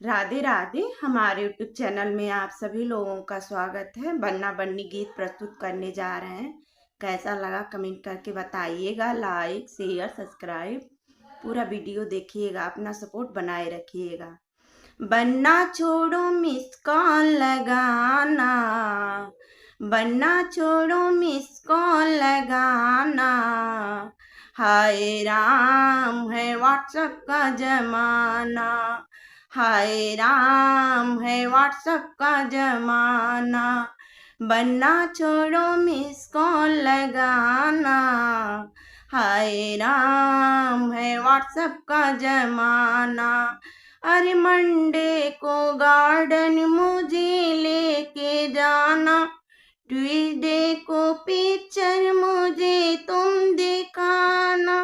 राधे राधे। हमारे YouTube channel में आप सभी लोगों का स्वागत है। बन्ना बन्नी गीत प्रस्तुत करने जा रहे हैं। कैसा लगा कमेंट करके बताइएगा। लाइक शेयर सब्सक्राइब पूरा वीडियो देखिएगा, अपना सपोर्ट बनाए रखिएगा। बन्ना छोड़ो मिस कॉल लगाना, बन्ना छोड़ो मिस कॉल लगाना। हाय राम है व्हाट्सएप का जमाना, हाय राम है व्हाट्सएप का जमाना। बन्ना छोड़ो मिस कॉल लगाना, हाय राम है व्हाट्सएप का जमाना। अरे मंडे को गार्डन मुझे लेके जाना, ट्यूसडे को पिक्चर मुझे तुम दिखाना।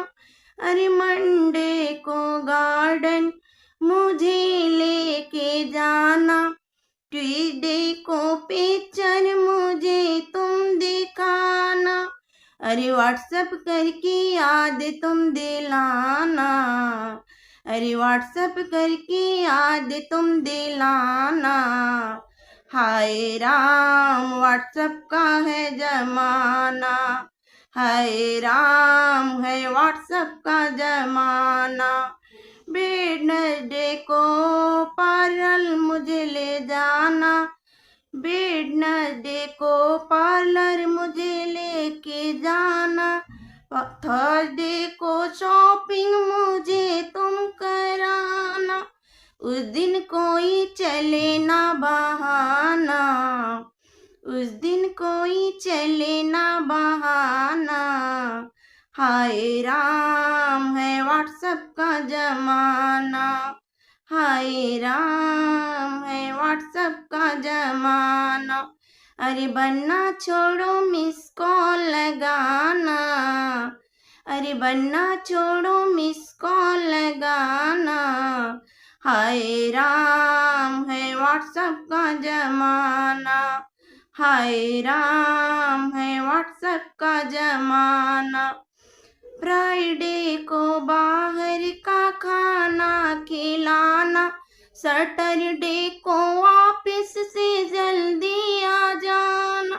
अरे मंडे को गार्डन मुझे लेके जाना, ट्यूसडे को पिक्चर मुझे तुम दिखाना। अरे व्हाट्सएप करके याद तुम दिलाना, अरे व्हाट्सएप करके याद तुम दिलाना। हाय राम व्हाट्सएप का है जमाना, हाय राम है व्हाट्सएप का जमाना। वेडनेसडे को पार्लर मुझे ले जाना, वेडनेसडे को पार्लर मुझे लेके जाना। थर्सडे को शॉपिंग मुझे तुम कराना, उस दिन कोई चले ना बहाना, उस दिन कोई चले ना बहाना। हाय राम है व्हाट्सएप का जमाना, हाय राम है व्हाट्सएप का जमाना। अरे बन्ना छोड़ो मिस कॉल लगाना, अरे बन्ना छोड़ो मिस कॉल लगाना। हाय राम है व्हाट्सएप का जमाना, हाय राम है व्हाट्सएप का जमाना। फ्राइडे को बाहर का खाना खिलाना, सैटरडे को ऑफिस से जल्दी आ जाना।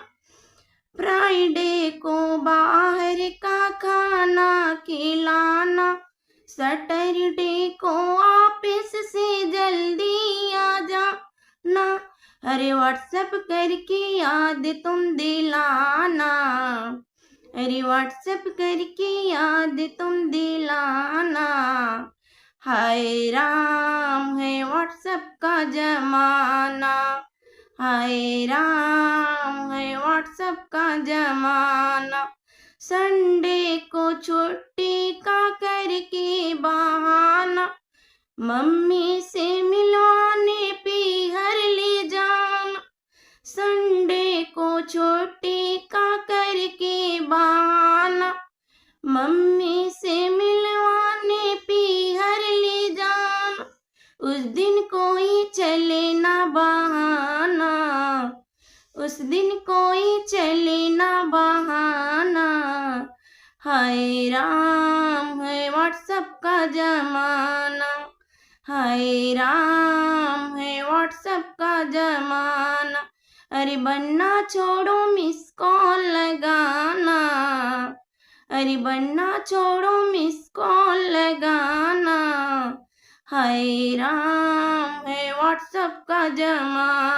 फ्राइडे को बाहर का खाना खिलाना, सैटरडे को ऑफिस से जल्दी आ जाना। अरे व्हाट्सएप करके याद तुम दिलाना, अरे व्हाट्सएप करके याद तुम दिलाना। हाय राम है व्हाट्सएप का जमाना, हाय राम है व्हाट्सएप का जमाना। संडे को छुट्टी का करके बहाना, मम्मी से मिलवाने पीहर ले जाना। संडे को छुट्टी का करके बहाना, मम्मी से मिलवाने पीहर ले जाना। उस दिन कोई चले ना बहाना, उस दिन कोई चले ना बहाना। हाय राम है व्हाट्सएप का जमाना, हाय राम है व्हाट्सएप का जमाना। अरे बन्ना छोड़ो मिस कॉल लगाना, अरे बन्ना छोड़ो मिस कॉल लगाना। हाय राम है व्हाट्सएप का जमाना।